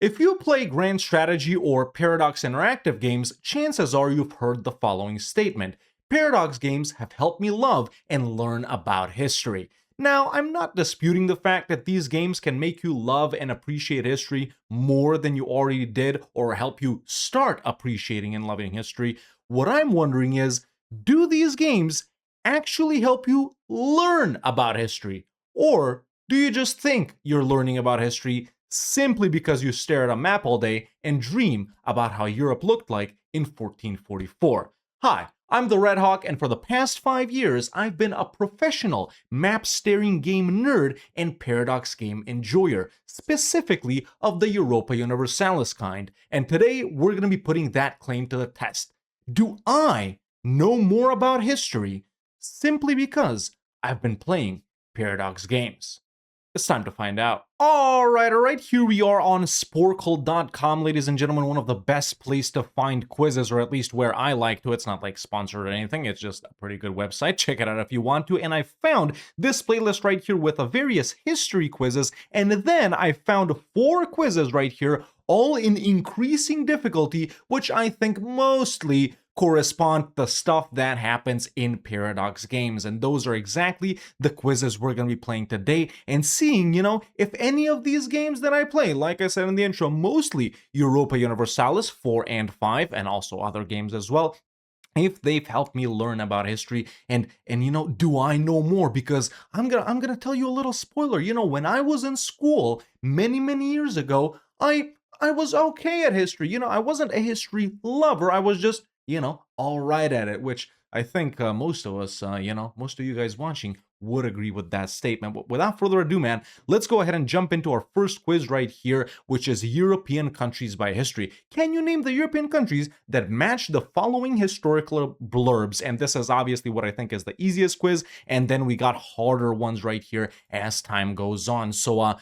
If you play Grand Strategy or Paradox Interactive games, chances are you've heard the following statement: Paradox games have helped me love and learn about history. Now, I'm not disputing the fact that these games can make you love and appreciate history more than you already did or help you start appreciating and loving history. What I'm wondering is, do these games actually help you learn about history? Or do you just think you're learning about history simply because you stare at a map all day and dream about how Europe looked like in 1444? Hi, I'm the Red Hawk, and for the past 5 years, I've been a professional map staring game nerd and Paradox game enjoyer, specifically of the Europa Universalis kind. And today, we're going to be putting that claim to the test. Do I know more about history simply because I've been playing Paradox games? It's time to find out. All right, here we are on Sporcle.com, ladies and gentlemen, one of the best place to find quizzes, or at least where I like to. It's not like sponsored or anything, it's just a pretty good website. Check it out if you want to. And I found this playlist right here with various history quizzes, and then I found 4 quizzes right here, all in increasing difficulty, which I think mostly correspond to the stuff that happens in Paradox games. And those are exactly the quizzes we're going to be playing today and seeing, if any of these games that I play, like I said in the intro, mostly Europa Universalis 4 and 5, and also other games as well, if they've helped me learn about history. And do I know more? Because I'm gonna tell you a little spoiler. When I was in school many years ago, I was okay at history. I wasn't a history lover. I was just all right at it, which I think most of us, most of you guys watching would agree with that statement. But without further ado, man, let's go ahead and jump into our first quiz right here, which is European countries by history. Can you name the European countries that match the following historical blurbs? And this is obviously what I think is the easiest quiz, and then we got harder ones right here as time goes on. So,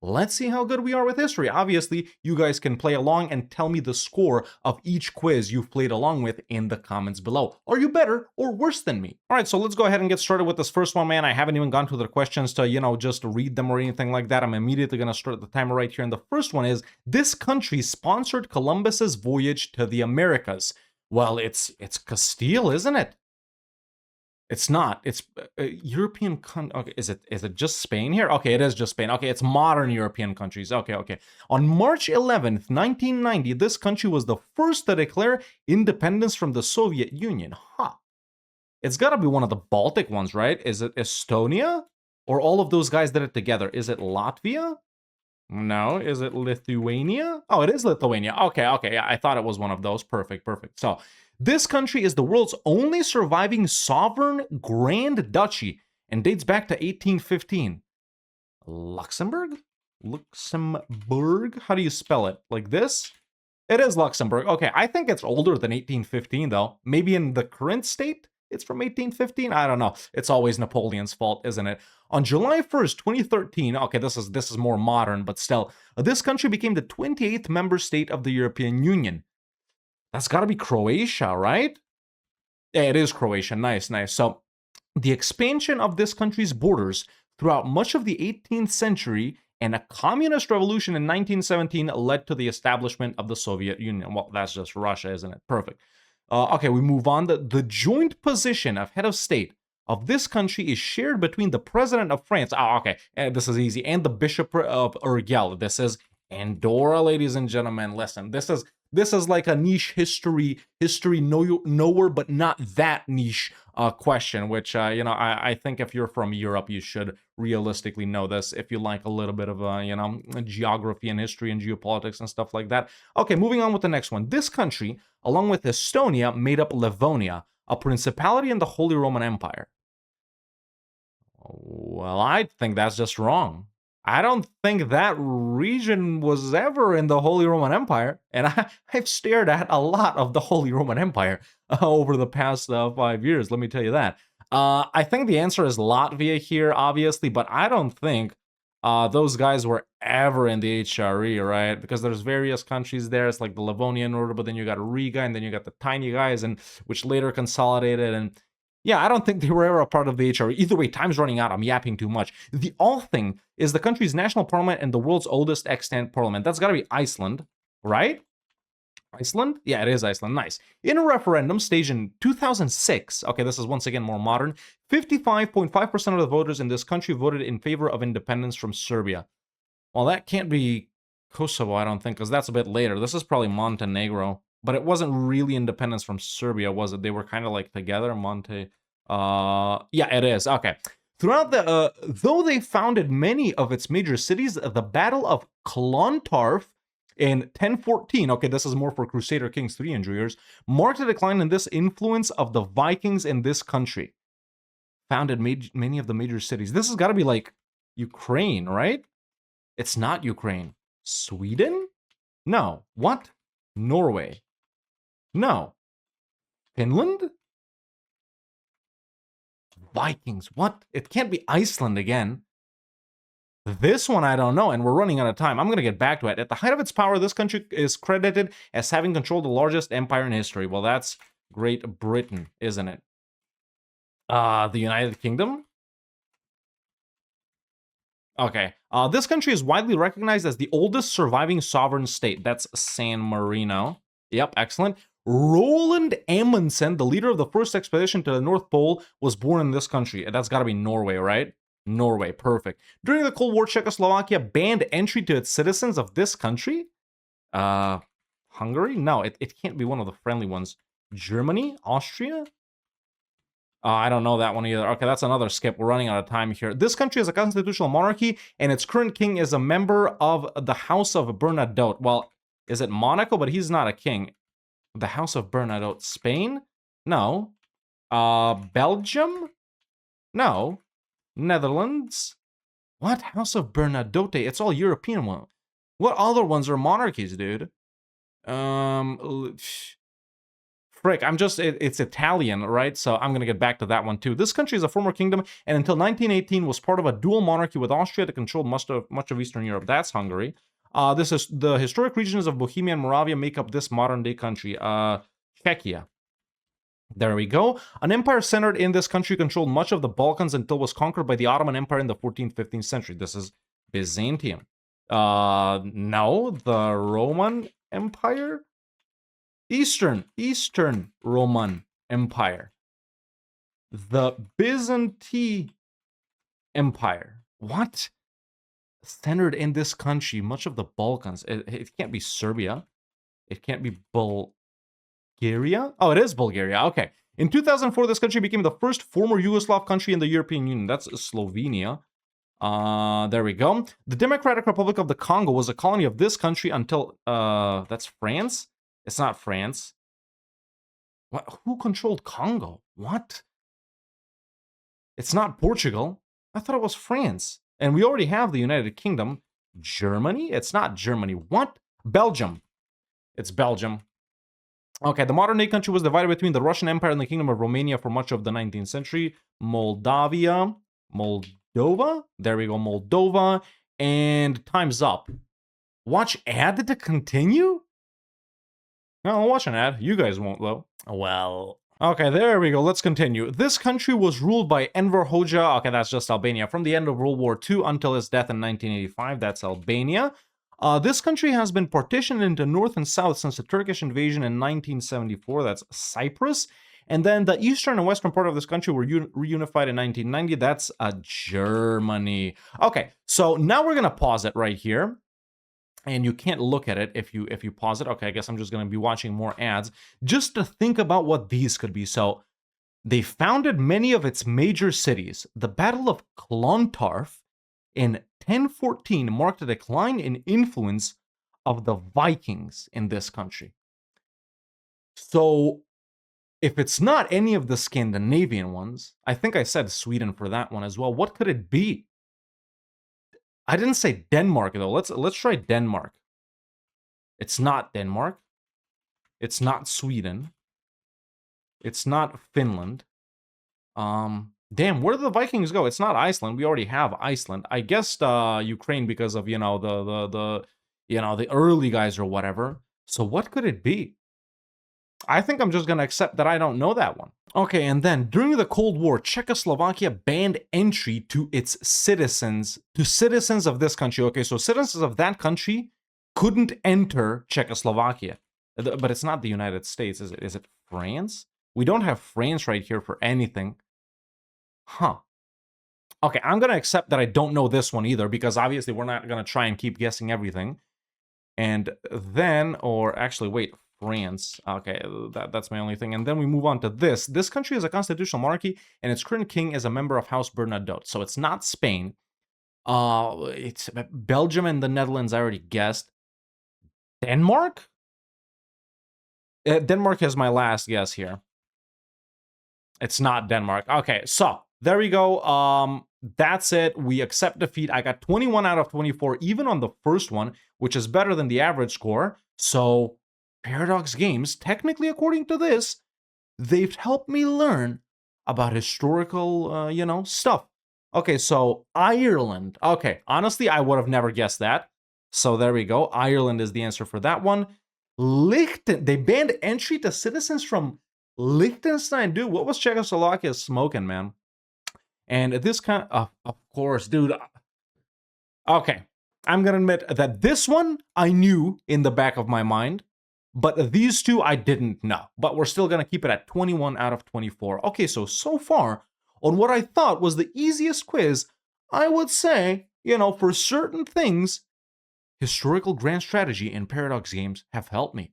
let's see how good we are with history. Obviously, you guys can play along and tell me the score of each quiz you've played along with in the comments below. Are you better or worse than me? All right, so let's go ahead and get started with this first one, man. I haven't even gone through the questions to, just read them or anything like that. I'm immediately going to start the timer right here. And the first one is, this country sponsored Columbus's voyage to the Americas. Well, it's Castile, isn't it? It's not. It's European. Okay, is it just Spain here? Okay, it is just Spain. Okay, it's modern European countries. Okay. On March 11th, 1990, this country was the first to declare independence from the Soviet Union. Huh. It's got to be one of the Baltic ones, right? Is it Estonia? Or all of those guys did it together? Is it Latvia? No. Is it Lithuania? Oh, it is Lithuania. Okay. I thought it was one of those. Perfect. So, this country is the world's only surviving sovereign Grand Duchy and dates back to 1815. Luxembourg? Luxembourg? How do you spell it? Like this? It is Luxembourg. Okay, I think it's older than 1815, though. Maybe in the current state, it's from 1815? I don't know. It's always Napoleon's fault, isn't it? On July 1st, 2013, okay, this is more modern, but still, this country became the 28th member state of the European Union. That's got to be Croatia, right? Yeah, it is Croatia. Nice. So, the expansion of this country's borders throughout much of the 18th century and a communist revolution in 1917 led to the establishment of the Soviet Union. Well, that's just Russia, isn't it? Perfect. Okay, we move on. The joint position of head of state of this country is shared between the president of France. Okay, this is easy. And the bishop of Urgell. This is Andorra, ladies and gentlemen. Listen, this is like a niche history knower, but not that niche question, which, I think if you're from Europe, you should realistically know this if you like a little bit of, geography and history and geopolitics and stuff like that. Okay, moving on with the next one. This country, along with Estonia, made up Livonia, a principality in the Holy Roman Empire. Well, I think that's just wrong. I don't think that region was ever in the Holy Roman Empire, and I've stared at a lot of the Holy Roman Empire over the past 5 years, let me tell you that. I think the answer is Latvia here, obviously, but I don't think those guys were ever in the HRE, right? Because there's various countries there. It's like the Livonian order, but then you got Riga, and then you got the tiny guys, and which later consolidated, and Yeah, I don't think they were ever a part of the HRE. Either way, time's running out. I'm yapping too much. The Althing is the country's national parliament and the world's oldest extant parliament. That's got to be Iceland, right? Iceland? Yeah, it is Iceland. Nice. In a referendum staged in 2006, okay, this is once again more modern, 55.5% of the voters in this country voted in favor of independence from Serbia. Well, that can't be Kosovo, I don't think, because that's a bit later. This is probably Montenegro. But it wasn't really independence from Serbia, was it? They were kind of like together. Yeah, it is. Okay. Throughout the, though they founded many of its major cities, the Battle of Clontarf in 1014, okay, this is more for Crusader Kings 3 enjoyers, marked a decline in this influence of the Vikings in this country. Founded many of the major cities. This has got to be like Ukraine, right? It's not Ukraine. Sweden? No. What? Norway. No. Finland? Vikings. What? It can't be Iceland again. This one I don't know, and we're running out of time. I'm going to get back to it. At the height of its power, this country is credited as having controlled the largest empire in history. Well, that's Great Britain, isn't it? The United Kingdom? Okay. This country is widely recognized as the oldest surviving sovereign state. That's San Marino. Yep, excellent. Roland Amundsen, the leader of the first expedition to the North Pole, was born in this country. That's got to be Norway, right? Norway, perfect. During the Cold War, Czechoslovakia banned entry to its citizens of this country. Hungary? No, it can't be one of the friendly ones. Germany? Austria? I don't know that one either. Okay, that's another skip. We're running out of time here. This country is a constitutional monarchy, and its current king is a member of the House of Bernadotte. Well, is it Monaco? But he's not a king. The House of Bernadotte. Spain? No. Belgium? No. Netherlands? What? House of Bernadotte? It's all European one. What other ones are monarchies, dude? Frick, it's Italian, right? So I'm going to get back to that one too. This country is a former kingdom and until 1918 was part of a dual monarchy with Austria that controlled much of Eastern Europe. That's Hungary. This is the historic regions of Bohemia and Moravia make up this modern day country. Czechia. There we go. An empire centered in this country controlled much of the Balkans until it was conquered by the Ottoman Empire in the 14th, 15th century. This is Byzantium. No, the Roman Empire? Eastern Roman Empire. The Byzantine Empire. What? Centered in this country, much of the Balkans. It can't be Serbia. It can't be Bulgaria. Oh, it is Bulgaria. Okay. In 2004, this country became the first former Yugoslav country in the European Union. That's Slovenia. There we go. The Democratic Republic of the Congo was a colony of this country until, that's France? It's not France. What? Who controlled Congo? What? It's not Portugal. I thought it was France. And we already have the United Kingdom. Germany? It's not Germany. What? Belgium. It's Belgium. Okay, the modern day country was divided between the Russian Empire and the Kingdom of Romania for much of the 19th century. Moldova. There we go, Moldova. And time's up. Watch ad to continue? No, I'll watch an ad. You guys won't, though. Well, okay, there we go. Let's continue. This country was ruled by Enver Hoxha. Okay, that's just Albania. From the end of World War II until his death in 1985. That's Albania. This country has been partitioned into North and South since the Turkish invasion in 1974. That's Cyprus. And then the eastern and western part of this country were reunified in 1990. That's Germany. Okay, so now we're going to pause it right here. And you can't look at it if you pause it. Okay, I guess I'm just going to be watching more ads just to think about what these could be. So they founded many of its major cities. The Battle of Clontarf in 1014 marked a decline in influence of the Vikings in this country. So if it's not any of the Scandinavian ones, I think I said Sweden for that one as well. What could it be? I didn't say Denmark though. Let's try Denmark. It's not Denmark. It's not Sweden. It's not Finland. Damn, where did the Vikings go? It's not Iceland. We already have Iceland. I guessed Ukraine because of, you know, the early guys or whatever. So what could it be? I think I'm just gonna accept that I don't know that one. Okay, and then during the Cold War, Czechoslovakia banned entry to its citizens, of this country. Okay, so citizens of that country couldn't enter Czechoslovakia. But it's not the United States, is it? Is it France? We don't have France right here for anything. Huh. Okay, I'm gonna accept that I don't know this one either, because obviously we're not gonna try and keep guessing everything. And then, or actually, wait, France. Okay, that's my only thing. And then we move on to this. This country is a constitutional monarchy, and its current king is a member of House Bernadotte. So it's not Spain. It's Belgium and the Netherlands. I already guessed. Denmark. Denmark is my last guess here. It's not Denmark. Okay, so there we go. That's it. We accept defeat. I got 21 out of 24, even on the first one, which is better than the average score. So Paradox Games, technically according to this, they've helped me learn about historical, stuff. Okay, so Ireland. Okay, honestly, I would have never guessed that. So there we go. Ireland is the answer for that one. They banned entry to citizens from Liechtenstein. Dude, what was Czechoslovakia smoking, man? And this kind of course, dude. Okay, I'm gonna admit that this one I knew in the back of my mind, but these two I didn't know. But we're still gonna keep it at 21 out of 24. Okay, so far on what I thought was the easiest quiz, I would say, for certain things, historical grand strategy and Paradox Games have helped me.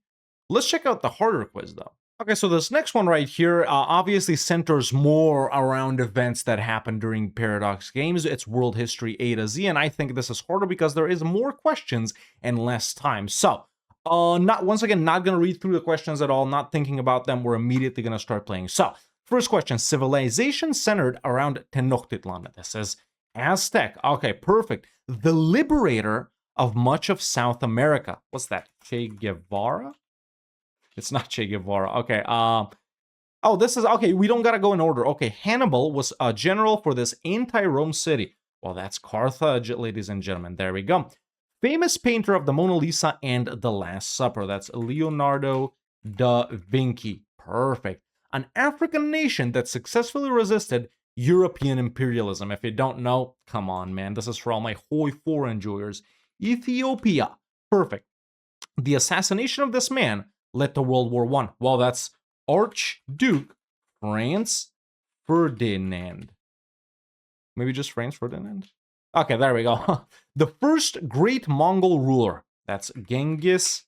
Let's check out the harder quiz though. Okay, so this next one right here obviously centers more around events that happened during Paradox Games. It's world history A to Z, and I think this is harder because there is more questions and less time. So, not going to read through the questions at all, not thinking about them. We're immediately going to start playing. So, first question, civilization centered around Tenochtitlan. This is Aztec. Okay, perfect. The liberator of much of South America. What's that? Che Guevara? It's not Che Guevara. Okay. Oh, this is okay. We don't gotta go in order. Okay, Hannibal was a general for this anti-Rome city. Well, that's Carthage, ladies and gentlemen. There we go. Famous painter of the Mona Lisa and the Last Supper. That's Leonardo da Vinci. Perfect. An African nation that successfully resisted European imperialism. If you don't know, come on, man. This is for all my Hoi 4 enjoyers. Ethiopia. Perfect. The assassination of this man led to World War I. Well, that's Archduke Franz Ferdinand. Maybe just Franz Ferdinand? Okay, there we go. The first great Mongol ruler. That's Genghis.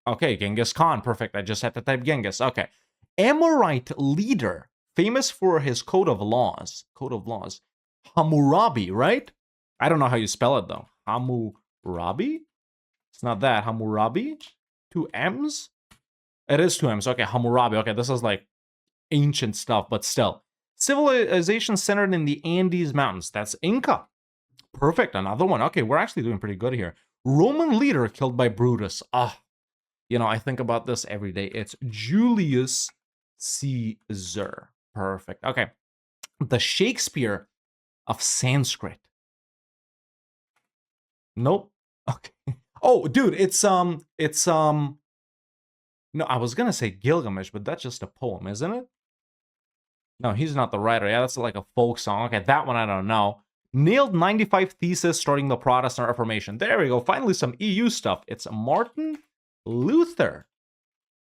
Okay, Genghis Khan. Perfect. I just had to type Genghis. Okay. Amorite leader, famous for his code of laws. Hammurabi, right? I don't know how you spell it, though. Hammurabi? It's not that. Hammurabi? 2 M's? It is 2 M's. Okay, Hammurabi. Okay, this is like ancient stuff, but still. Civilization centered in the Andes Mountains. That's Inca. Perfect. Another one. Okay, we're actually doing pretty good here. Roman leader killed by Brutus. I think about this every day. It's Julius Caesar. Perfect. Okay. The Shakespeare of Sanskrit. Nope. Okay. Oh, dude, it's no, I was gonna say Gilgamesh, but that's just a poem, isn't it? No, he's not the writer. Yeah, that's like a folk song. Okay, that one I don't know. Nailed 95 thesis starting the Protestant Reformation. There we go. Finally, some EU stuff. It's Martin Luther.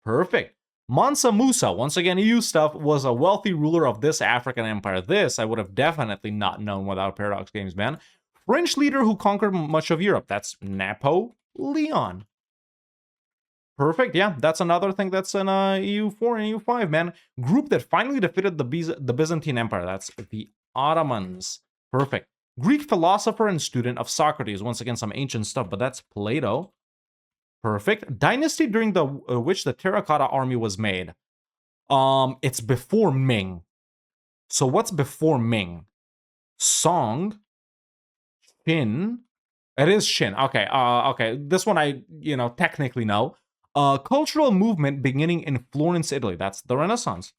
Perfect. Mansa Musa, once again EU stuff, was a wealthy ruler of this African empire. This I would have definitely not known without Paradox Games, man. French leader who conquered much of Europe. That's Napoleon. Perfect. Yeah, that's another thing that's in EU4 and EU5, man. Group that finally defeated the Byzantine Empire. That's the Ottomans. Perfect. Greek philosopher and student of Socrates. Once again, some ancient stuff, but that's Plato. Perfect. Dynasty during the which the Terracotta Army was made. It's before Ming. So what's before Ming? Song. Qin. It is Qin. Okay. Okay. This one I technically know. Cultural movement beginning in Florence, Italy. That's the Renaissance.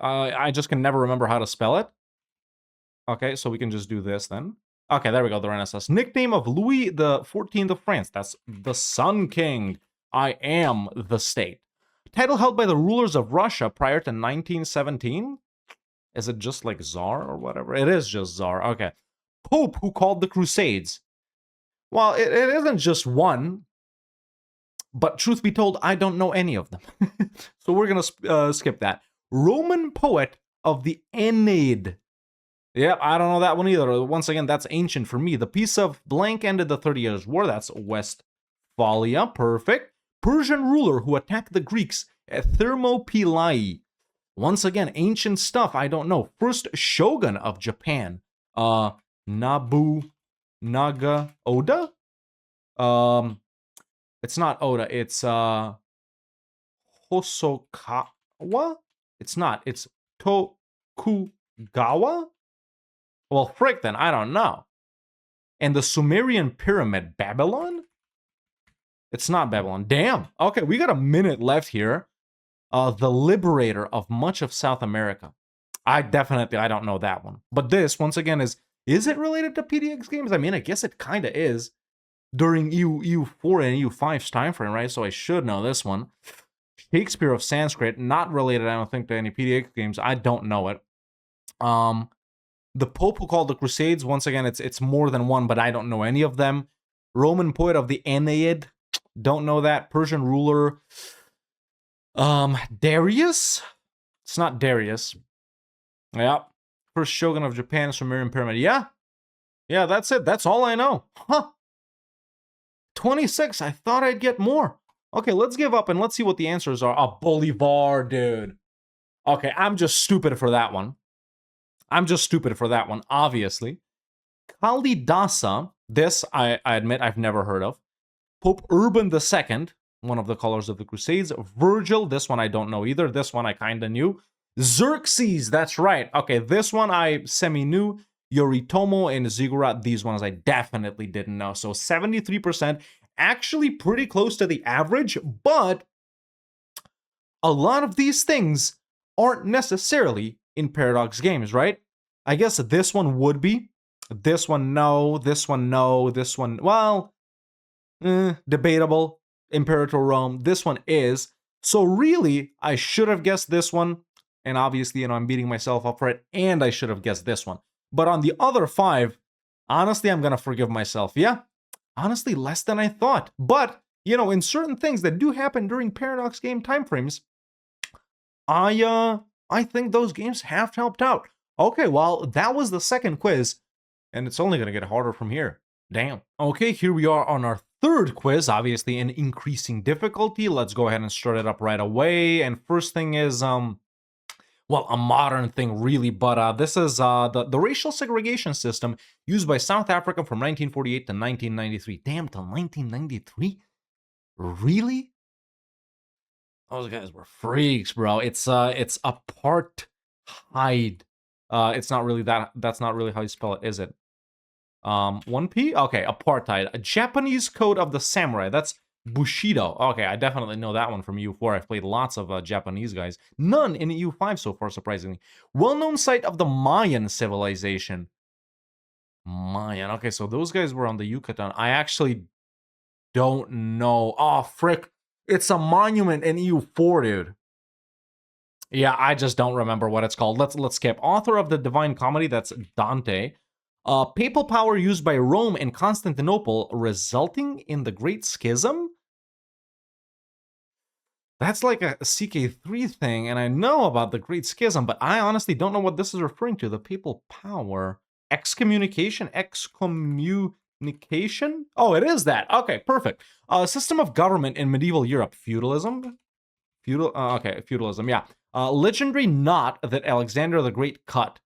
I just can never remember how to spell it. Okay, so we can just do this then. Okay, there we go, the Renaissance. Nickname of Louis XIV of France. That's the Sun King. I am the state. Title held by the rulers of Russia prior to 1917? Is it just like Tsar or whatever? It is just Tsar. Okay. Pope who called the Crusades. Well, it isn't just one. But truth be told, I don't know any of them. So we're going to skip that. Roman poet of the Aeneid. Yep, I don't know that one either. Once again, that's ancient for me. The Peace of blank ended the 30 Years' War. That's Westphalia. Perfect. Persian ruler who attacked the Greeks at Thermopylae. Once again, ancient stuff. I don't know. First shogun of Japan. Nobunaga Oda? It's not Oda. It's Hosokawa? It's not. It's Tokugawa? Well, frick then, I don't know. And the Sumerian pyramid, Babylon? It's not Babylon. Damn. Okay, we got a minute left here. The liberator of much of South America. I don't know that one. But this, once again, is it related to PDX games? I mean, I guess it kind of is. During EU4 and EU5's time frame, right? So I should know this one. Shakespeare of Sanskrit, not related, I don't think, to any PDX games. I don't know it. The Pope who called the Crusades, once again, it's more than one, but I don't know any of them. Roman poet of the Aeneid, don't know that. Persian ruler, Darius? It's not Darius. Yeah. First shogun of Japan, Sumerian pyramid. Yeah. Yeah, that's it. That's all I know. Huh. 26. I thought I'd get more. Okay, let's give up and let's see what the answers are. Oh, Bolivar, dude. Okay, I'm just stupid for that one. Obviously. Kalidasa, this I admit I've never heard of. Pope Urban II, one of the colors of the Crusades. Virgil, this one I don't know either. This one I kind of knew. Xerxes, that's right. Okay, this one I semi-knew. Yoritomo and Ziggurat, these ones I definitely didn't know. So 73%, actually pretty close to the average, but a lot of these things aren't necessarily in Paradox games, right? I guess this one would be. This one, no. This one, no. This one, well, debatable. Imperator Rome. This one is. So really, I should have guessed this one. And obviously, I'm beating myself up for it. And I should have guessed this one. But on the other 5, honestly, I'm going to forgive myself. Yeah, honestly, less than I thought. But, in certain things that do happen during Paradox game timeframes, I think those games have helped out. Okay, well, that was the second quiz, and it's only going to get harder from here. Damn. Okay, here we are on our third quiz, obviously in increasing difficulty. Let's go ahead and start it up right away. And first thing is, well, a modern thing, really, but this is the racial segregation system used by South Africa from 1948 to 1993. Damn, to 1993? Really? Those guys were freaks, bro. It's apartheid. It's not really that's not really how you spell it, is it? 1P? Okay, apartheid. A Japanese code of the samurai. That's Bushido. Okay, I definitely know that one from EU4. I've played lots of Japanese guys. None in EU5 so far, surprisingly. Well-known site of the Mayan civilization. Mayan. Okay, so those guys were on the Yucatan. I actually don't know. Oh, frick. It's a monument in EU4, dude. Yeah, I just don't remember what it's called. Let's skip. Author of the Divine Comedy, that's Dante. Papal power used by Rome and Constantinople resulting in the Great Schism? That's like a CK3 thing, and I know about the Great Schism, but I honestly don't know what this is referring to. The papal power. Excommunication? Excommunication? Oh, it is that. Okay, perfect. System of government in medieval Europe. Feudalism? Feudalism, yeah. Legendary knot that Alexander the Great cut.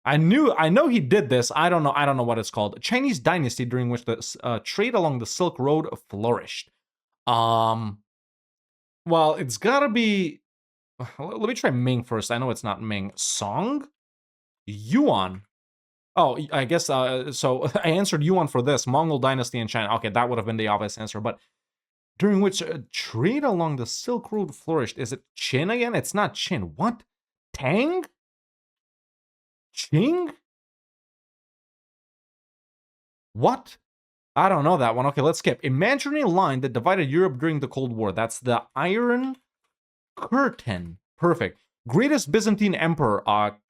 I know he did this. I don't know what it's called. Chinese dynasty during which the trade along the Silk Road flourished. Well, it's gotta be. Let me try Ming first. I know it's not Ming. Song? Yuan. Oh, I guess, so I answered Yuan for this. Mongol dynasty in China. Okay, that would have been the obvious answer, but during which trade along the Silk Road flourished. Is it Qin again? It's not Qin. What? Tang? Qing? What? I don't know that one. Okay, let's skip. Imaginary line that divided Europe during the Cold War. That's the Iron Curtain. Perfect. Greatest Byzantine emperor,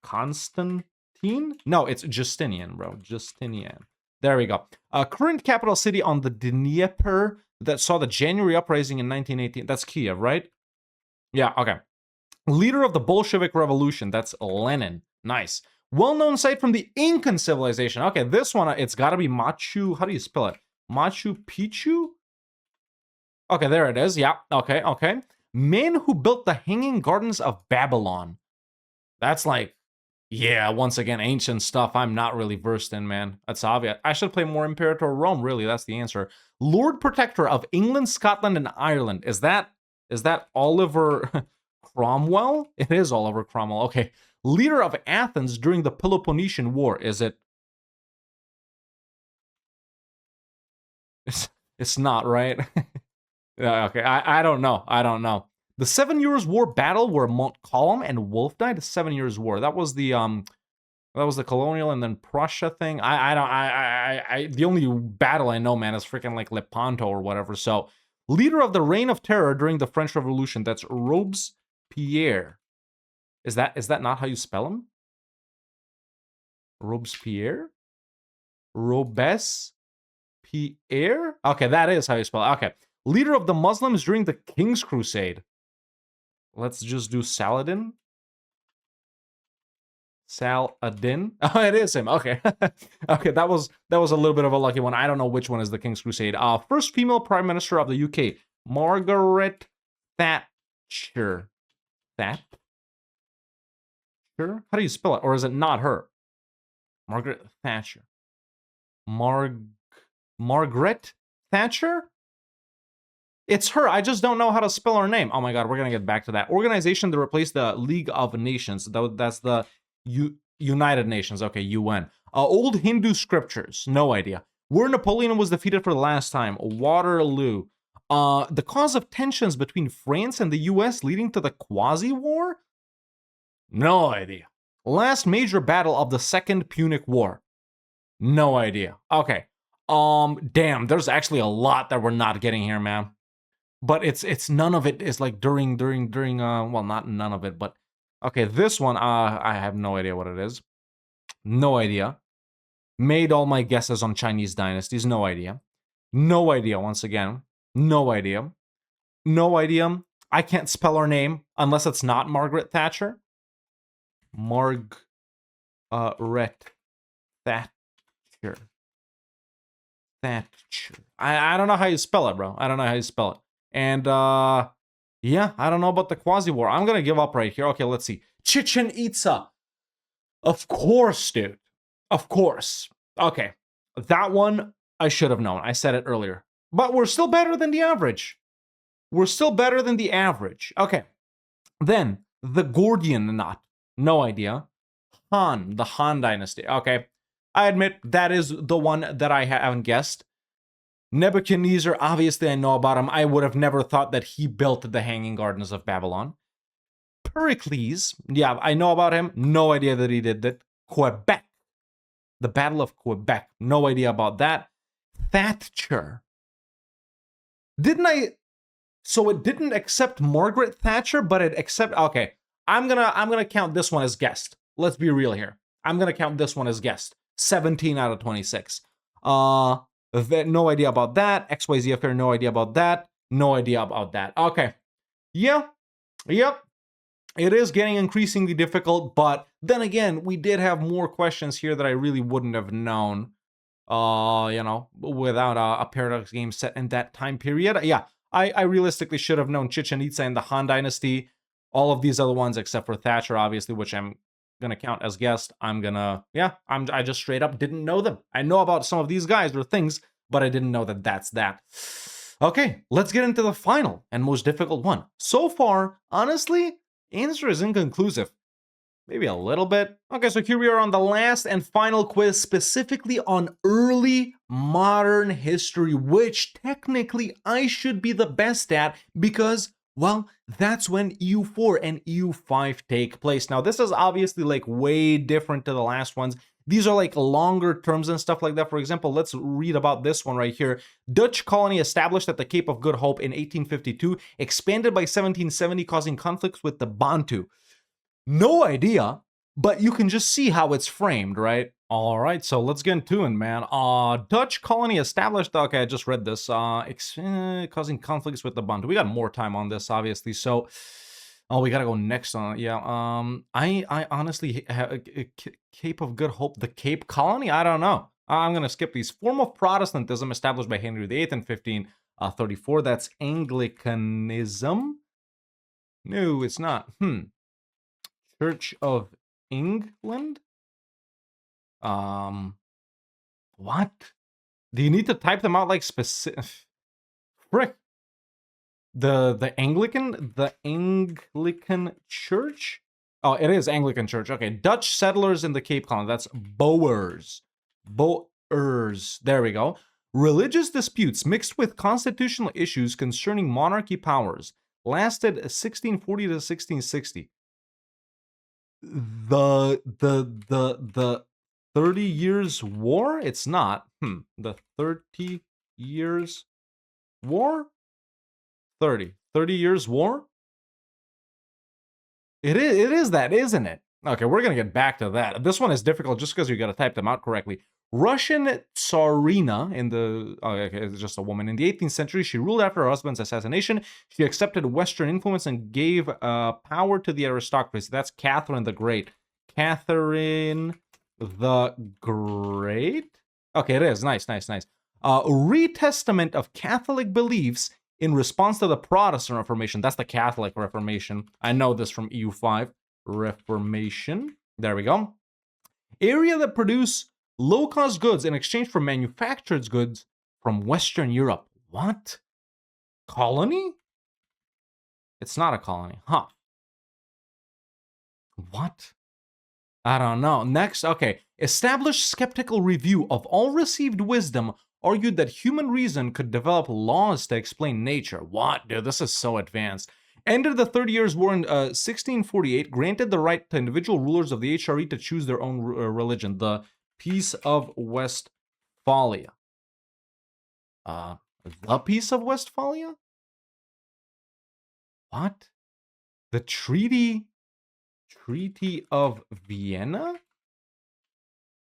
Constantine? No, it's Justinian, bro. Justinian. There we go. Current capital city on the Dnieper that saw the January uprising in 1918. That's Kiev, right? Yeah, okay. Leader of the Bolshevik Revolution. That's Lenin. Nice. Well-known site from the Incan civilization. Okay, this one, it's got to be Machu... How do you spell it? Machu Picchu? Okay, there it is. Yeah, okay, okay. Man who built the Hanging Gardens of Babylon. That's like, yeah, once again, ancient stuff I'm not really versed in, man. That's obvious. I should play more Imperator Rome, really. That's the answer. Lord Protector of England, Scotland, and Ireland. Is that Oliver Cromwell? It is Oliver Cromwell. Okay. Leader of Athens during the Peloponnesian War. Is it? It's not, right? Yeah, okay, I don't know. I don't know. The 7 Years' War battle where Montcalm and Wolfe died. The 7 Years' War. That was the colonial and then Prussia thing. I the only battle I know, man, is freaking like Lepanto or whatever. So, leader of the Reign of Terror during the French Revolution. That's Robespierre. Is that not how you spell him? Robespierre? Robespierre? Okay, that is how you spell it. Okay. Leader of the Muslims during the King's Crusade. Let's just do Saladin. Saladin. Oh, it is him. Okay. Okay, that was a little bit of a lucky one. I don't know which one is the King's Crusade. First female Prime Minister of the UK. Margaret Thatcher. Thatcher? How do you spell it? Or is it not her? Margaret Thatcher. Margaret Thatcher? It's her. I just don't know how to spell her name. Oh my god, we're gonna get back to that. Organization that replaced the League of Nations. That's the United Nations. Okay, UN. Old Hindu scriptures. No idea. Where Napoleon was defeated for the last time. Waterloo. The cause of tensions between France and the US leading to the Quasi-War? No idea. Last major battle of the Second Punic War. No idea. Okay. Damn, there's actually a lot that we're not getting here, man. But it's none of it is like during well, not none of it, but okay, this one I have no idea what it is. No idea. Made all my guesses on Chinese dynasties, no idea. No idea once again. No idea. No idea. I can't spell her name unless it's not Margaret Thatcher. Margaret Thatcher. Thatcher. I don't know how you spell it, bro. I don't know how you spell it. And, yeah, I don't know about the Quasi-War. I'm gonna give up right here. Okay, let's see. Chichen Itza. Of course, dude. Of course. Okay. That one, I should have known. I said it earlier. But we're still better than the average. We're still better than the average. Okay. Then, the Gordian knot. No idea. Han, the Han dynasty. Okay. I admit that is the one that I haven't guessed. Nebuchadnezzar, obviously I know about him. I would have never thought that he built the Hanging Gardens of Babylon. Pericles, yeah, I know about him. No idea that he did that. Quebec, the Battle of Quebec. No idea about that. Thatcher. So it didn't accept Margaret Thatcher, but it accept. Okay, I'm gonna count this one as guessed. Let's be real here. I'm gonna count this one as guessed. 17 out of 26. No idea about that. XYZ affair, no idea about that. No idea about that. Okay. Yeah. Yep. It is getting increasingly difficult, but then again, we did have more questions here that I really wouldn't have known, without a Paradox game set in that time period. Yeah, I realistically should have known Chichen Itza and the Han Dynasty, all of these other ones except for Thatcher, obviously, which I'm gonna count as guessed. I just straight up didn't know them. I know about some of these guys or things, but I didn't know that that's that. Okay, let's get into the final and most difficult one. So far, honestly, answer is inconclusive. Maybe a little bit. Okay, so here we are on the last and final quiz, specifically on early modern history, which technically I should be the best at because, well, that's when EU4 and EU5 take place. Now, this is obviously like way different to the last ones these are like longer terms and stuff like that. For example, let's read about this one right here. Dutch colony established at the Cape of Good Hope in 1852, expanded by 1770, causing conflicts with the Bantu. No idea, but you can just see how it's framed, right? All right, so let's get into it, man. Dutch colony established. Okay, I just read this. Causing conflicts with the Bantu. We got more time on this, obviously. So, oh, we gotta go next on. Yeah. I honestly have Cape of Good Hope, the Cape Colony. I don't know. I'm gonna skip these. Form of Protestantism established by Henry VIII in 1534. That's Anglicanism. No, it's not. Church of England. What? Do you need to type them out like specific? Frick. The Anglican Church? Oh, it is Anglican Church. Okay, Dutch settlers in the Cape Colony. That's Boers. Boers. There we go. Religious disputes mixed with constitutional issues concerning monarchy powers lasted 1640 to 1660. The 30 Years War? It's not. The 30 Years War? 30 Years War? It is that, isn't it? Okay, we're gonna get back to that. This one is difficult just because you gotta type them out correctly. Russian Tsarina in the... okay, it's just a woman. In the 18th century, she ruled after her husband's assassination. She accepted Western influence and gave power to the aristocracy. That's Catherine the Great. Catherine the Great? Okay, it is. Nice. Retestament of Catholic beliefs in response to the Protestant Reformation. That's the Catholic Reformation. I know this from EU5. Reformation. There we go. Area that produce low-cost goods in exchange for manufactured goods from Western Europe. What? Colony? It's not a colony. Huh. What? I don't know. Next, okay. Established skeptical review of all received wisdom argued that human reason could develop laws to explain nature. What? Dude, this is so advanced. Ended the 30 Years' War in 1648, granted the right to individual rulers of the HRE to choose their own religion. The Peace of Westphalia. The Peace of Westphalia? What? The Treaty of Vienna?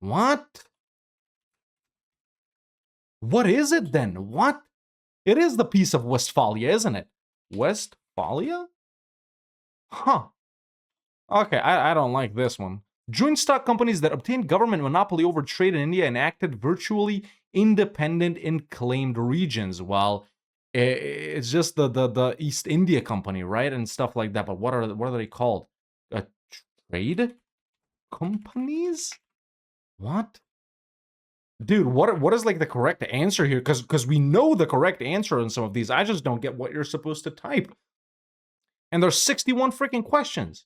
What? What is it then? What? It is the Peace of Westphalia, isn't it? Westphalia? Huh. Okay, I don't like this one. Joint stock companies that obtained government monopoly over trade in India and acted virtually independent in claimed regions. Well, it's just the East India Company, right? And stuff like that. But what are they called? Trade companies? What? Dude, what is like the correct answer here? Because we know the correct answer on some of these. I just don't get what you're supposed to type. And there's 61 freaking questions.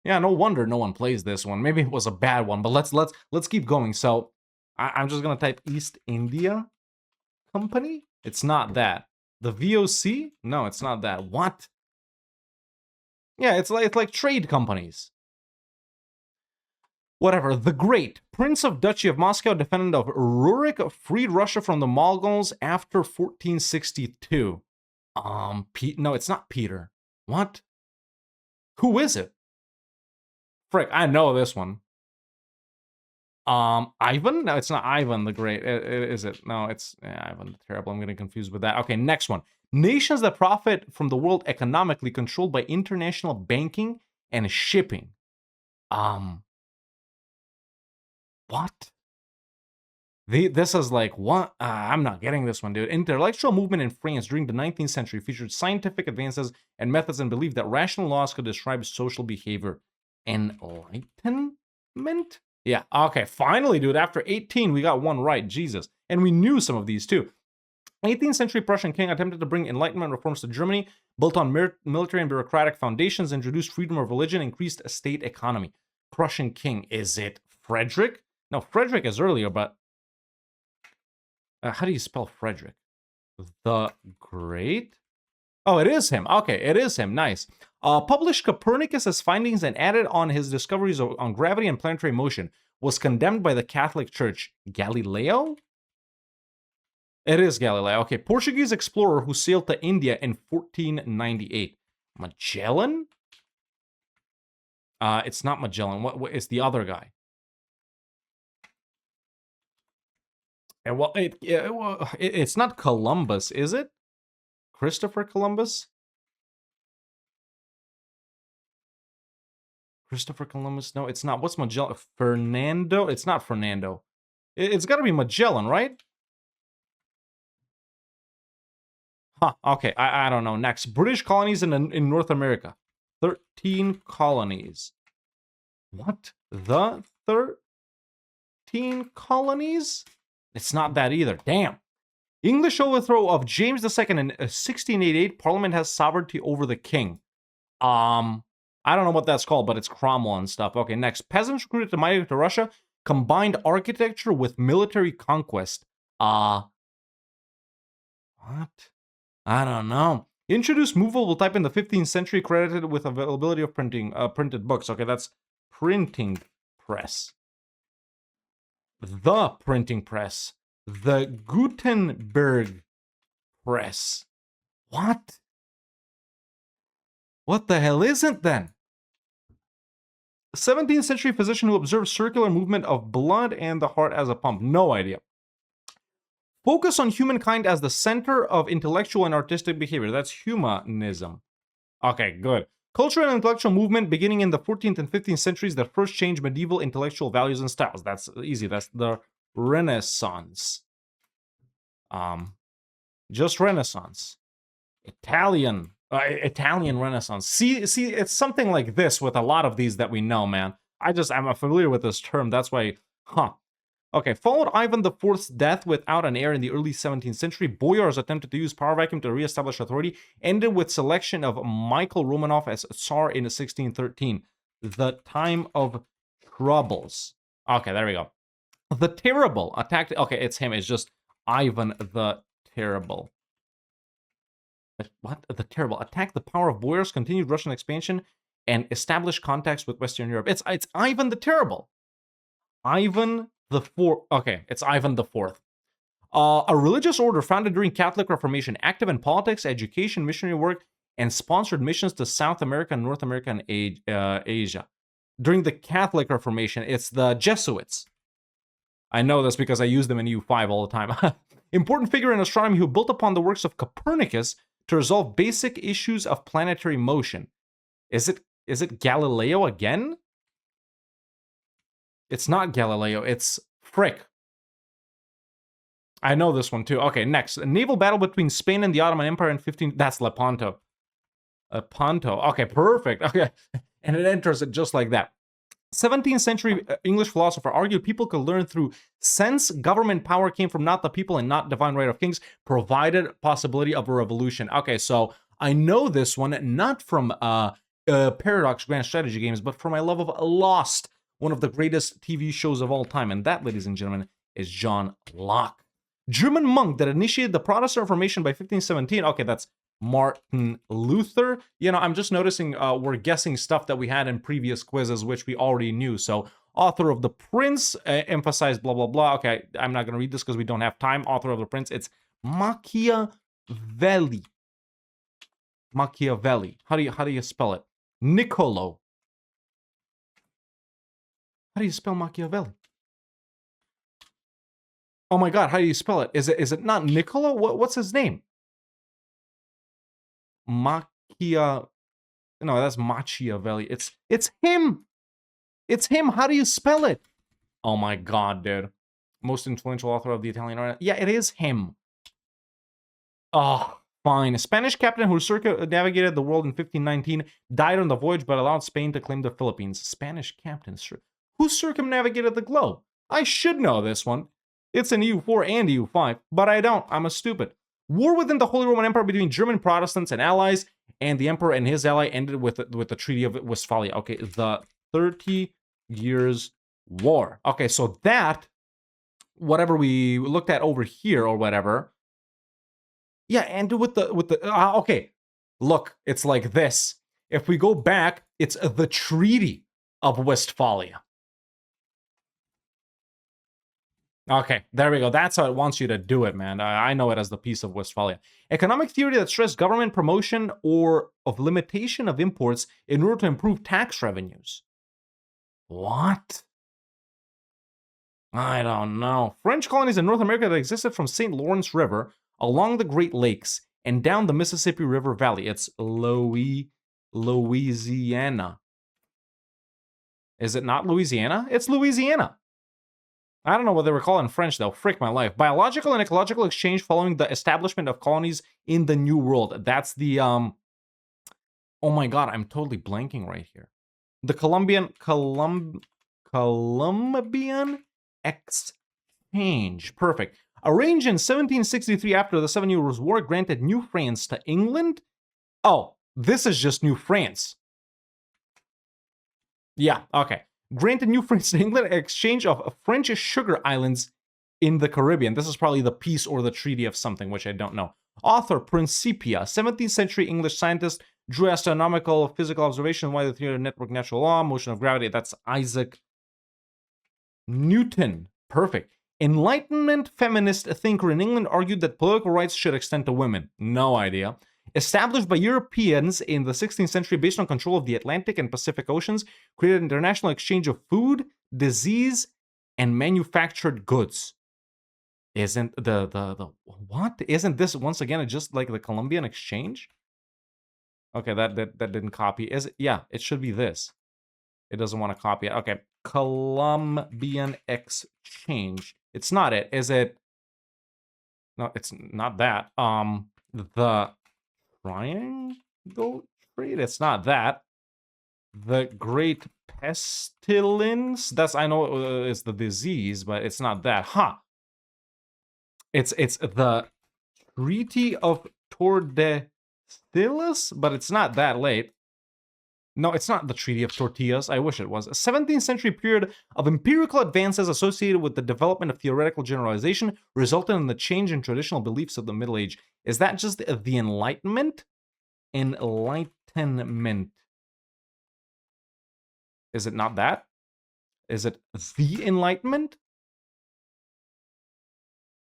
Yeah, no wonder no one plays this one. Maybe it was a bad one, but let's keep going. So I'm just gonna type East India Company. It's not that. The VOC? No, it's not that. What? Yeah, it's like trade companies. Whatever. The Great, Prince of Duchy of Moscow, defendant of Rurik, freed Russia from the Mongols after 1462. No, it's not Peter. What? Who is it? Frick, I know this one. Ivan? No, it's not Ivan the Great. Is it? No, it's Ivan the Terrible. I'm getting confused with that. Okay, next one. Nations that profit from the world economically controlled by international banking and shipping. What? This is like, what? I'm not getting this one, dude. Intellectual movement in France during the 19th century featured scientific advances and methods and believed that rational laws could describe social behavior. Enlightenment? Yeah, okay, finally, dude. After 18, we got one right. Jesus. And we knew some of these, too. 18th century Prussian king attempted to bring Enlightenment reforms to Germany, built on military and bureaucratic foundations, introduced freedom of religion, increased a state economy. Prussian king, is it Frederick? No, Frederick is earlier, but how do you spell Frederick? The Great? Oh, it is him. Okay, it is him. Nice. Published Copernicus' findings and added on his discoveries on gravity and planetary motion. was condemned by the Catholic Church? Galileo? It is Galileo. Okay, Portuguese explorer who sailed to India in 1498. Magellan? It's not Magellan. What is the other guy? And well, it's not Columbus, is it? Christopher Columbus? Christopher Columbus? No, it's not. What's Magellan? Fernando? It's not Fernando. It's got to be Magellan, right? Huh, okay, I don't know. Next, British colonies in North America. 13 colonies. What? The 13 colonies? It's not that either. Damn. English overthrow of James II in 1688. Parliament has sovereignty over the king. I don't know what that's called, but it's Cromwell and stuff. Okay, next. Peasants recruited to migrate to Russia. Combined architecture with military conquest. What? I don't know. Introduced movable type in the 15th century, credited with availability of printed books. Okay, that's printing press. The printing press. The Gutenberg press. What? What the hell is it then? 17th century physician who observed circular movement of blood and the heart as a pump. No idea. Focus on humankind as the center of intellectual and artistic behavior. That's humanism. Okay, good. Cultural and intellectual movement beginning in the 14th and 15th centuries that first changed medieval intellectual values and styles. That's easy. That's the Renaissance. Just Renaissance. Italian Renaissance. See, it's something like this with a lot of these that we know, man. I'm familiar with this term. That's why, Okay, followed Ivan IV's death without an heir in the early 17th century, boyars attempted to use power vacuum to re-establish authority, ended with selection of Michael Romanov as Tsar in 1613. The time of troubles. Okay, there we go. The Terrible attacked... Okay, it's him. It's just Ivan the Terrible. What? The Terrible. Attacked the power of boyars, continued Russian expansion, and established contacts with Western Europe. It's Ivan the Terrible. Ivan the Fourth. Okay, it's Ivan the Fourth. A religious order founded during Catholic Reformation, active in politics, education, missionary work, and sponsored missions to South America, North America, and Asia. During the Catholic Reformation, it's the Jesuits. I know this because I use them in U5 all the time. Important figure in astronomy who built upon the works of Copernicus to resolve basic issues of planetary motion. Is it Galileo again? It's not Galileo, it's Frick. I know this one too. Okay, next. A naval battle between Spain and the Ottoman Empire in 15... That's Lepanto. Lepanto. Okay, perfect. Okay. And it enters it just like that. 17th century English philosopher argued people could learn through sense. Government power came from not the people and not divine right of kings, provided possibility of a revolution. Okay, so I know this one not from Paradox Grand Strategy games, but from my love of Lost, one of the greatest TV shows of all time. And that, ladies and gentlemen, is John Locke. German monk that initiated the Protestant Reformation by 1517. Okay, that's Martin Luther. You know, I'm just noticing we're guessing stuff that we had in previous quizzes, which we already knew. So, author of The Prince, emphasized blah, blah, blah. Okay, I'm not going to read this because we don't have time. Author of The Prince, it's Machiavelli. Machiavelli. How do you spell it? Niccolo. How do you spell Machiavelli? Oh my God, how do you spell it? Is it not Niccolo? What's his name? No, that's Machiavelli. It's him. It's him. How do you spell it? Oh my God, dude. Most influential author of the Italian art. Yeah, it is him. Oh, fine. A Spanish captain who circumnavigated the world in 1519 died on the voyage but allowed Spain to claim the Philippines. Spanish captain. Who circumnavigated the globe? I should know this one. It's in EU4 and EU5, but I don't. I'm a stupid. War within the Holy Roman Empire between German Protestants and allies, and the emperor and his ally ended with the Treaty of Westphalia. Okay, the 30 Years' War. Okay, so that, whatever we looked at over here or whatever, yeah, and with the okay, look, it's like this. If we go back, it's the Treaty of Westphalia. Okay, there we go. That's how it wants you to do it, man. I know it as the Peace of Westphalia. Economic theory that stressed government promotion or of limitation of imports in order to improve tax revenues. What? I don't know. French colonies in North America that existed from St. Lawrence River along the Great Lakes and down the Mississippi River Valley. It's Louisiana. Is it not Louisiana? It's Louisiana. I don't know what they were called in French, though. Frick my life. Biological and ecological exchange following the establishment of colonies in the New World. That's the, Oh my god, I'm totally blanking right here. The Columbian Exchange. Perfect. Arranged in 1763 after the Seven Years' War, granted New France to England. Oh, this is just New France. Yeah, okay. Granted New France to England exchange of French sugar islands in the Caribbean. This is probably the peace or the treaty of something, which I don't know. Author Principia, 17th century English scientist, drew astronomical physical observation, why the theory of network natural law, motion of gravity. That's Isaac Newton. Perfect. Enlightenment feminist thinker in England argued that political rights should extend to women. No idea. Established by Europeans in the 16th century based on control of the Atlantic and Pacific Oceans, created international exchange of food, disease, and manufactured goods. Isn't the what? Isn't this once again just like the Columbian Exchange? Okay, that didn't copy. Is it? Yeah, it should be this. It doesn't want to copy it. Okay, Columbian Exchange. It's not it. Is it? No, it's not that. The Triangle Trade? It's not that. The Great Pestilence? That's, I know it's the disease, but it's not that. Huh. It's the Treaty of Tordesillas, but it's not that late. No, it's not the Treaty of Tortillas. I wish it was. A 17th century period of empirical advances associated with the development of theoretical generalization resulted in the change in traditional beliefs of the Middle Age. Is that just the Enlightenment? Enlightenment. Is it not that? Is it the Enlightenment?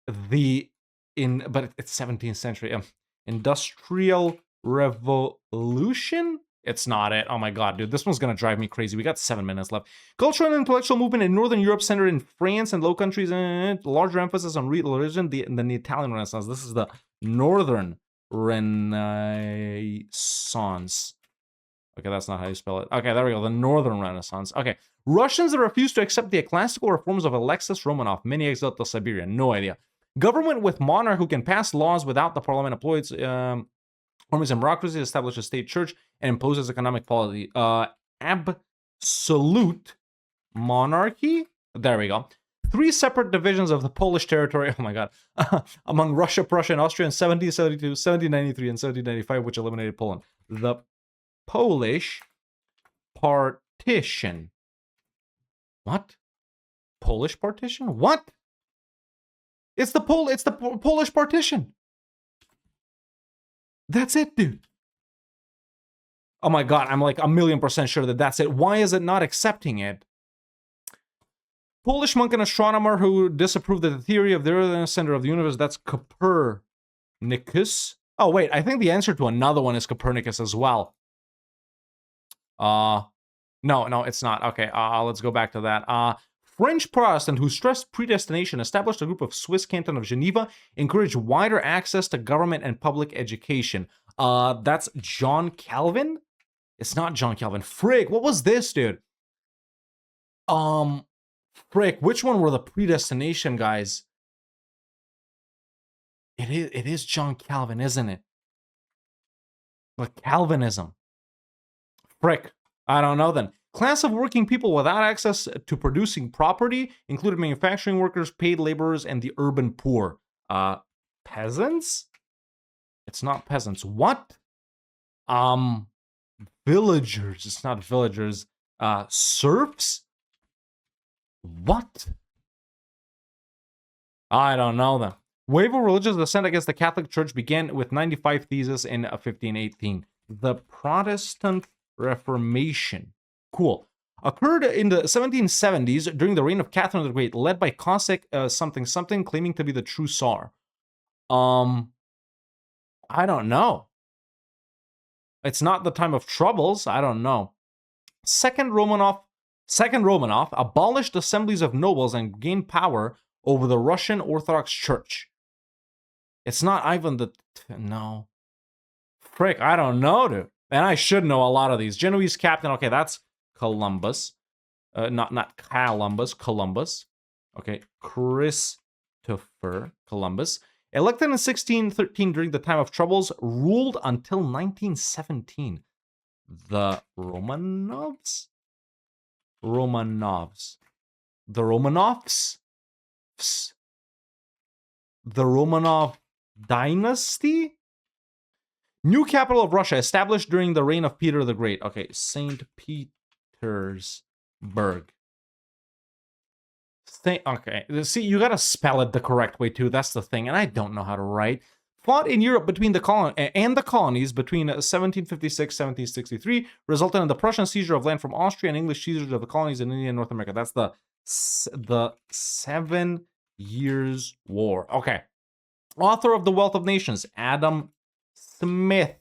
But it's 17th century. Industrial Revolution? It's not it. Oh my god, dude. This one's gonna drive me crazy. We got 7 minutes left. Cultural and intellectual movement in Northern Europe centered in France and Low Countries, and larger emphasis on religion than the Italian Renaissance. This is the Northern Renaissance. Okay, that's not how you spell it. Okay, there we go. The Northern Renaissance. Okay. Russians that refused to accept the classical reforms of Alexis Romanov. Many exiled to Siberia. No idea. Government with monarch who can pass laws without the parliament employs armies and bureaucracy, establish a state church, and imposes economic policy. Absolute monarchy? There we go. 3 separate divisions of the Polish territory, oh my god, among Russia, Prussia, and Austria in 1772, 1793, and 1795, which eliminated Poland. The Polish partition. What? Polish partition? What? It's the Polish partition. That's it, dude. Oh my god, I'm like 1,000,000% sure that that's it. Why is it not accepting it? Polish monk and astronomer who disapproved of the theory of the earth and center of the universe. That's Copernicus. Oh wait, I think the answer to another one is Copernicus as well. No, it's not. Okay, let's go back to that. French Protestant who stressed predestination established a group of Swiss canton of Geneva, encouraged wider access to government and public education. That's John Calvin? It's not John Calvin. Frick, what was this, dude? Frick, which one were the predestination guys? It is John Calvin, isn't it? Like Calvinism. Frick, I don't know then. Class of working people without access to producing property included manufacturing workers, paid laborers, and the urban poor. Peasants? It's not peasants. What? Villagers. It's not villagers. Serfs? What? I don't know them. Wave of religious descent against the Catholic Church began with 95 Theses in 1518. The Protestant Reformation. Cool. Occurred in the 1770s during the reign of Catherine the Great, led by Cossack something something, claiming to be the true Tsar. I don't know. It's not the time of troubles. I don't know. Second Romanov abolished assemblies of nobles and gained power over the Russian Orthodox Church. It's not Ivan the... No. Frick, I don't know, dude. And I should know a lot of these. Genoese captain, okay, that's Columbus. Not Columbus, Columbus. Okay, Christopher Columbus. Elected in 1613 during the time of troubles, ruled until 1917. The Romanovs? Romanovs. The Romanovs? The Romanov dynasty? New capital of Russia, established during the reign of Peter the Great. Okay, St. Petersburg. Okay, see, you gotta spell it the correct way too. That's the thing, and I don't know how to write. Fought in Europe between the colonies between 1756-1763, resulting in the Prussian seizure of land from Austria and English seizure of the colonies in India and North America. That's the 7 Years' War. Okay. Author of The Wealth of Nations, Adam Smith.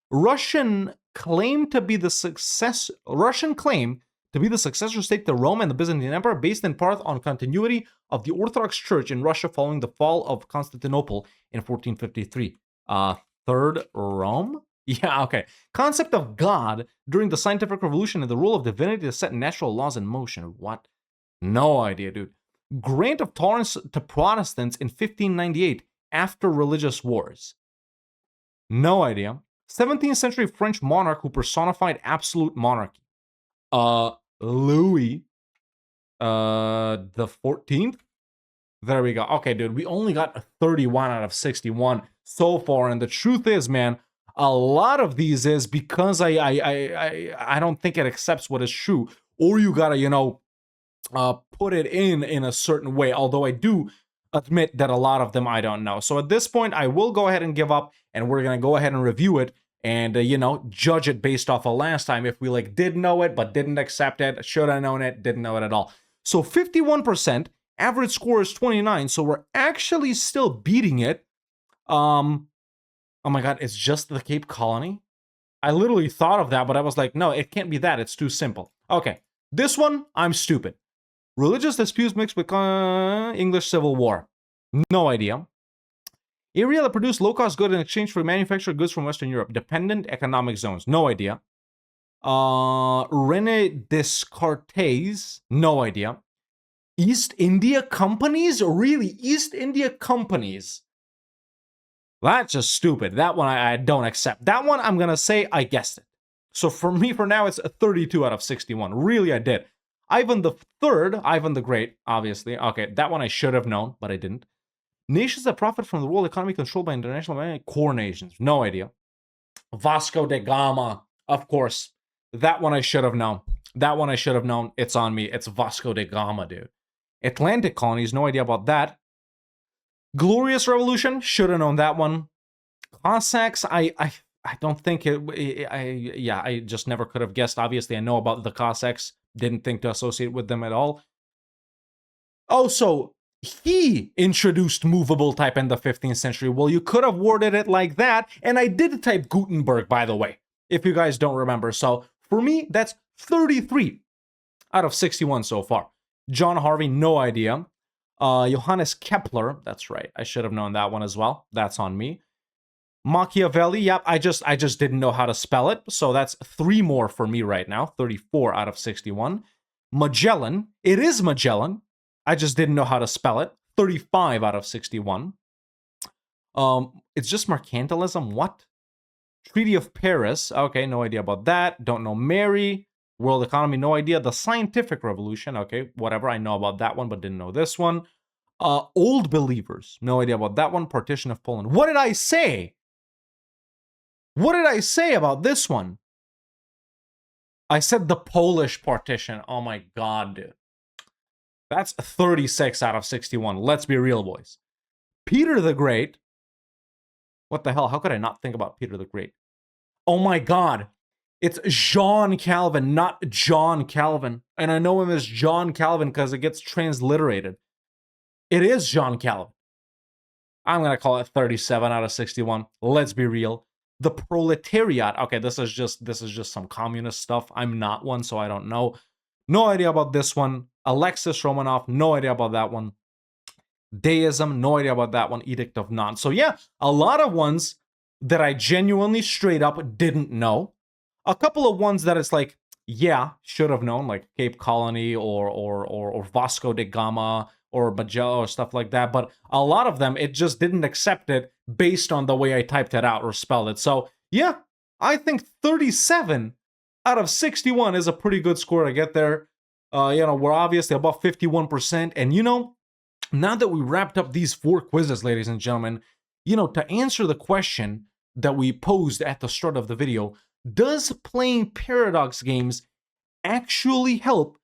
Russian claim to be the successor state to Rome and the Byzantine Empire, based in part on continuity of the Orthodox Church in Russia following the fall of Constantinople in 1453. Third Rome? Yeah, okay. Concept of God during the scientific revolution and the role of divinity to set natural laws in motion. What? No idea, dude. Grant of tolerance to Protestants in 1598 after religious wars. No idea. 17th century French monarch who personified absolute monarchy. Louis the 14th. There we go. Okay, dude, we only got 31 out of 61 so far, and the truth is, man, a lot of these is because I don't think it accepts what is true, or you gotta put it in a certain way. Although I do admit that a lot of them I don't know. So at this point, I will go ahead and give up, and we're gonna go ahead and review it. And, judge it based off of last time. If we, did know it, but didn't accept it, should have known it, didn't know it at all. So 51%, average score is 29, so we're actually still beating it. Oh my god, it's just the Cape Colony? I literally thought of that, but I was like, no, it can't be that, it's too simple. Okay, this one, I'm stupid. Religious disputes mixed with English Civil War. No idea. Area that produced low-cost goods in exchange for manufactured goods from Western Europe. Dependent economic zones. No idea. René Descartes. No idea. East India companies? Really? East India companies? That's just stupid. That one I don't accept. That one I'm going to say I guessed it. So for me, for now, it's a 32 out of 61. Really, I did. Ivan the Third. Ivan the Great, obviously. Okay, that one I should have known, but I didn't. Nations that profit from the world economy controlled by international core nations. No idea. Vasco da Gama, of course. That one I should have known. That one I should have known. It's on me. It's Vasco da Gama, dude. Atlantic colonies, no idea about that. Glorious Revolution, should have known that one. Cossacks, I don't think I just never could have guessed. Obviously, I know about the Cossacks. Didn't think to associate with them at all. Oh, so he introduced movable type in the 15th century. Well, you could have worded it like that, and I did type Gutenberg, by the way, if you guys don't remember. So for me, that's 33 out of 61 so far. John Harvey, no idea. Johannes Kepler, that's right. I should have known that one as well. That's on me. Machiavelli, yep, I just didn't know how to spell it. So that's 3 more for me right now. 34 out of 61. Magellan, it is Magellan. I just didn't know how to spell it. 35 out of 61. It's just mercantilism. What? Treaty of Paris. Okay, no idea about that. Don't know Mary. World economy, no idea. The Scientific Revolution. Okay, whatever. I know about that one, but didn't know this one. Old Believers. No idea about that one. Partition of Poland. What did I say? What did I say about this one? I said the Polish partition. Oh my god, dude. That's 36 out of 61. Let's be real, boys. Peter the Great. What the hell? How could I not think about Peter the Great? Oh my god. It's Jean Calvin, not John Calvin. And I know him as John Calvin because it gets transliterated. It is John Calvin. I'm going to call it 37 out of 61. Let's be real. The proletariat. Okay, this is just some communist stuff. I'm not one, so I don't know. No idea about this one. Alexis Romanov, no idea about that one. Deism, no idea about that one. Edict of Nantes. So yeah, a lot of ones that I genuinely straight up didn't know. A couple of ones that it's like, yeah, should have known, like Cape Colony or Vasco da Gama or Magellan or stuff like that. But a lot of them, it just didn't accept it based on the way I typed it out or spelled it. So yeah, I think 37 out of 61 is a pretty good score to get there. We're obviously above 51%. And now that we wrapped up these 4 quizzes, ladies and gentlemen, to answer the question that we posed at the start of the video, does playing Paradox games actually help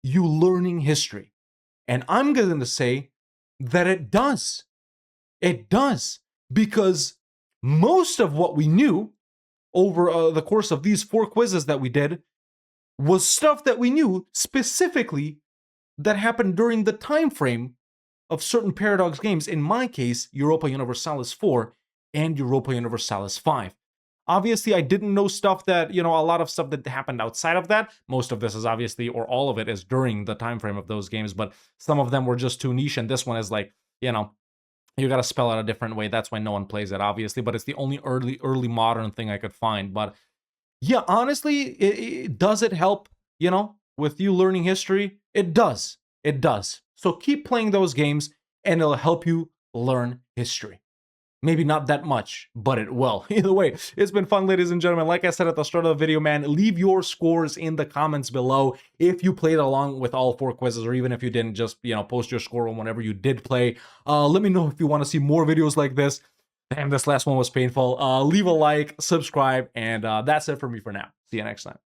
you learning history? And I'm going to say that it does. It does. Because most of what we knew over the course of these 4 quizzes that we did was stuff that we knew specifically that happened during the time frame of certain Paradox games. In my case, Europa Universalis 4 and Europa Universalis 5. Obviously, I didn't know stuff that, a lot of stuff that happened outside of that. Most of this is obviously, or all of it is during the time frame of those games, but some of them were just too niche, and this one is like, you got to spell it a different way. That's why no one plays it, obviously, but it's the only early modern thing I could find. But yeah, honestly, does it help, with you learning history? It does. It does. So keep playing those games, and it'll help you learn history. Maybe not that much, but it will. Either way, it's been fun, ladies and gentlemen. Like I said at the start of the video, man, leave your scores in the comments below. If you played along with all 4 quizzes, or even if you didn't, just, post your score on whenever you did play. Let me know if you want to see more videos like this. Damn, this last one was painful. Leave a like, subscribe, and that's it for me for now. See you next time.